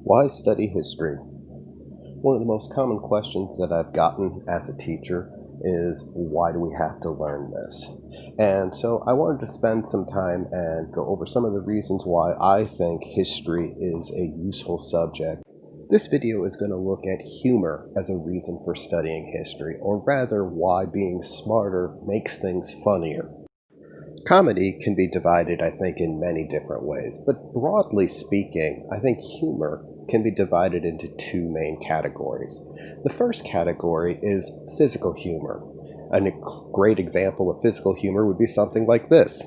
Why study history? One of the most common questions that I've gotten as a teacher is, why do we have to learn this? And so I wanted to spend some time and go over some of the reasons why I think history is a useful subject. This video is going to look at humor as a reason for studying history, or rather why being smarter makes things funnier. Comedy can be divided, I think, in many different ways, but broadly speaking, I think humor can be divided into two main categories. The first category is physical humor. A great example of physical humor would be something like this.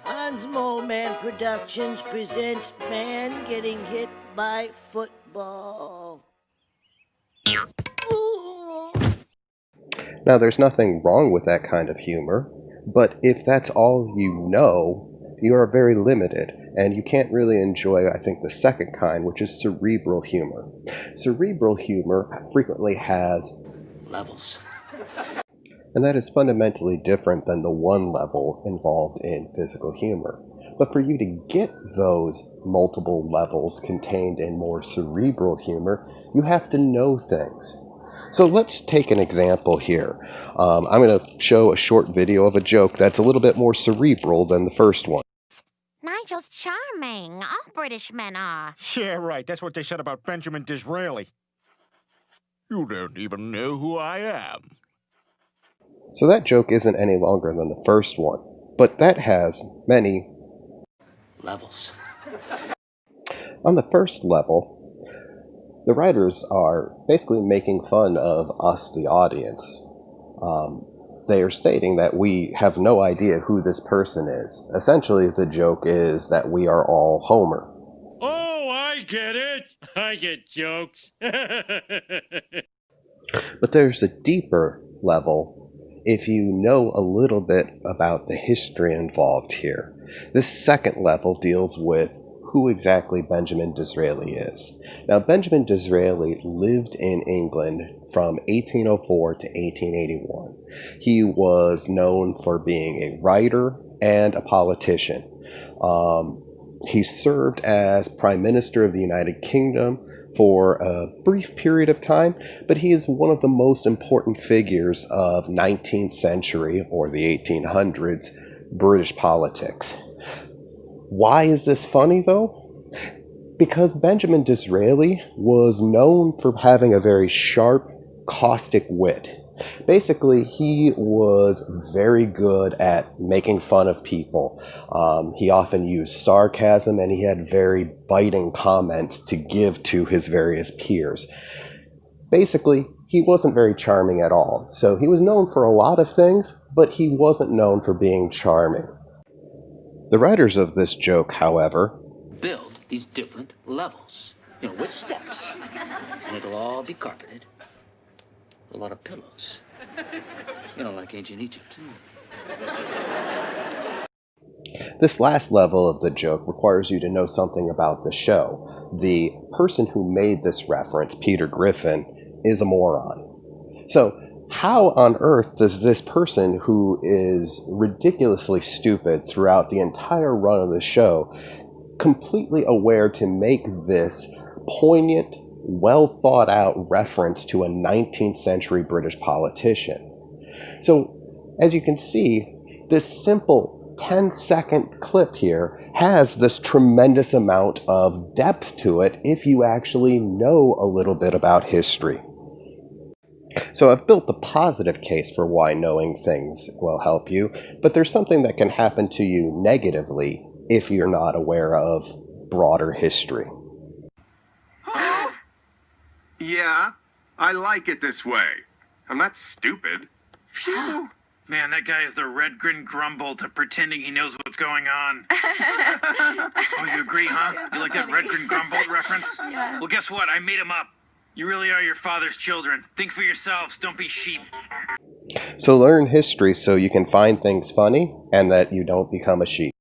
Hans Mole Man Productions presents Man Getting Hit by Football. Now, there's nothing wrong with that kind of humor, but if that's all you know, you are very limited, and you can't really enjoy, I think, the second kind, which is cerebral humor. Cerebral humor frequently has Levels. and that is fundamentally different than the one level involved in physical humor. But for you to get those multiple levels contained in more cerebral humor, you have to know things. So let's take an example here. I'm going to show a short video of a joke that's a little bit more cerebral than the first one. Nigel's charming. All British men are. Yeah, right. That's what they said about Benjamin Disraeli. You don't even know who I am. So that joke isn't any longer than the first one, but that has many Levels. On the first level, the writers are basically making fun of us, the audience. They are stating that we have no idea who this person is. Essentially, the joke is that we are all Homer. Oh, I get it. I get jokes. But there's a deeper level if you know a little bit about the history involved here. This second level deals with who exactly Benjamin Disraeli is. Now, Benjamin Disraeli lived in England from 1804 to 1881. He was known for being a writer and a politician. He served as Prime Minister of the United Kingdom for a brief period of time, but he is one of the most important figures of 19th century, or the 1800s, British politics. Why is this funny, though? Because Benjamin Disraeli was known for having a very sharp, caustic wit. Basically, he was very good at making fun of people. He often used sarcasm, and he had very biting comments to give to his various peers. Basically, he wasn't very charming at all. So he was known for a lot of things, but he wasn't known for being charming. The writers of this joke, however, build these different levels, with steps, and it'll all be carpeted. A lot of pillows, like ancient Egypt. This last level of the joke requires you to know something about the show. The person who made this reference, Peter Griffin, is a moron. So, how on earth does this person, who is ridiculously stupid throughout the entire run of the show, completely aware to make this poignant, well thought out reference to a 19th century British politician? So, as you can see, this simple 10-second clip here has this tremendous amount of depth to it if you actually know a little bit about history. So I've built a positive case for why knowing things will help you, but there's something that can happen to you negatively if you're not aware of broader history. Yeah, I like it this way. I'm not stupid. Phew. Man, that guy is the red grin grumble to pretending he knows what's going on. Oh, you agree, huh? You like that red grin grumble reference? Yeah. Well, guess what? I made him up. You really are your father's children. Think for yourselves. Don't be sheep. So learn history so you can find things funny and that you don't become a sheep.